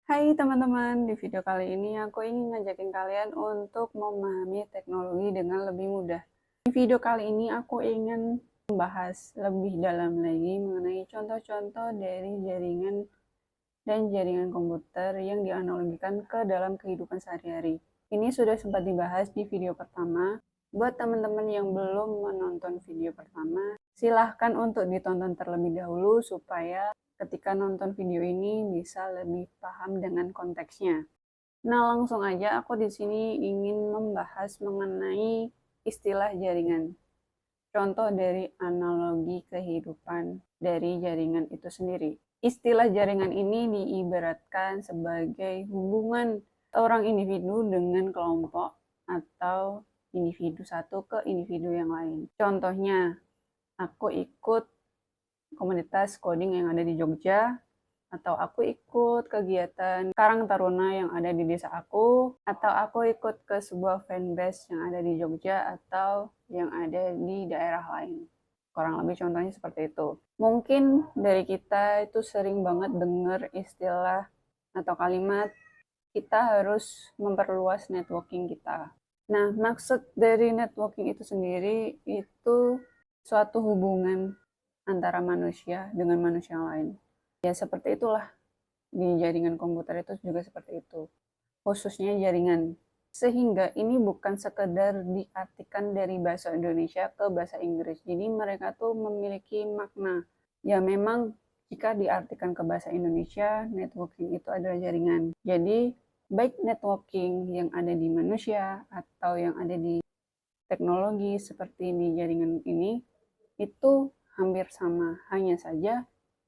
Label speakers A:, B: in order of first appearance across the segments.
A: Hai teman-teman, di video kali ini aku ingin ngajakin kalian untuk memahami teknologi dengan lebih mudah. Di video kali ini aku ingin membahas lebih dalam lagi mengenai contoh-contoh dari jaringan dan jaringan komputer yang dianalogikan ke dalam kehidupan sehari-hari. Ini sudah sempat dibahas di video pertama. Buat teman-teman yang belum menonton video pertama, silahkan untuk ditonton terlebih dahulu supaya ketika nonton video ini bisa lebih paham dengan konteksnya. Nah, langsung aja aku di sini ingin membahas mengenai istilah jaringan. Contoh dari analogi kehidupan dari jaringan itu sendiri. Istilah jaringan ini diibaratkan sebagai hubungan orang individu dengan kelompok atau individu satu ke individu yang lain. Contohnya, aku ikut komunitas coding yang ada di Jogja, atau aku ikut kegiatan Karang Taruna yang ada di desa aku, atau aku ikut ke sebuah fanbase yang ada di Jogja atau yang ada di daerah lain. Kurang lebih contohnya seperti itu. Mungkin dari kita itu sering banget dengar istilah atau kalimat kita harus memperluas networking kita. Nah, maksud dari networking itu sendiri itu suatu hubungan antara manusia dengan manusia lain. Ya seperti itulah di jaringan komputer itu juga seperti itu. Khususnya jaringan. Sehingga ini bukan sekedar diartikan dari bahasa Indonesia ke bahasa Inggris. Jadi mereka tuh memiliki makna. Ya memang jika diartikan ke bahasa Indonesia, networking itu adalah jaringan. Jadi baik networking yang ada di manusia atau yang ada di teknologi seperti di jaringan ini, itu hampir sama. Hanya saja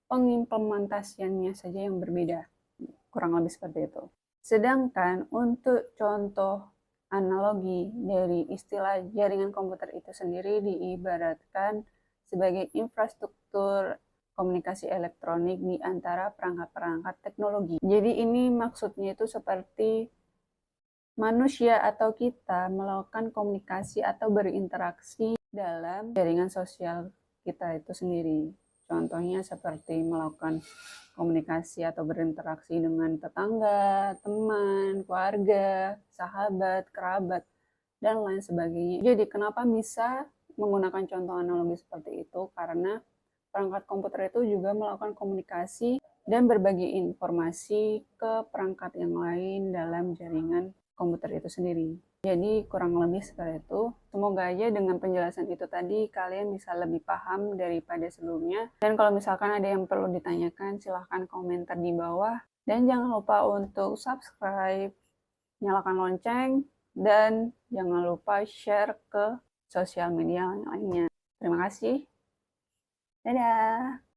A: pengimplementasiannya saja yang berbeda. Kurang lebih seperti itu. Sedangkan untuk contoh analogi dari istilah jaringan komputer itu sendiri diibaratkan sebagai infrastruktur komunikasi elektronik di antara perangkat-perangkat teknologi. Jadi ini maksudnya itu seperti manusia atau kita melakukan komunikasi atau berinteraksi dalam jaringan sosial kita itu sendiri. Contohnya seperti melakukan komunikasi atau berinteraksi dengan tetangga, teman, keluarga, sahabat, kerabat, dan lain sebagainya. Jadi kenapa bisa menggunakan contoh analogi seperti itu? Karena perangkat komputer itu juga melakukan komunikasi dan berbagi informasi ke perangkat yang lain dalam jaringan komputer itu sendiri. Jadi kurang lebih seperti itu. Semoga aja dengan penjelasan itu tadi kalian bisa lebih paham daripada sebelumnya. Dan kalau misalkan ada yang perlu ditanyakan, silahkan komentar di bawah. Dan jangan lupa untuk subscribe, nyalakan lonceng, dan jangan lupa share ke sosial media lainnya. Terima kasih. Dadah!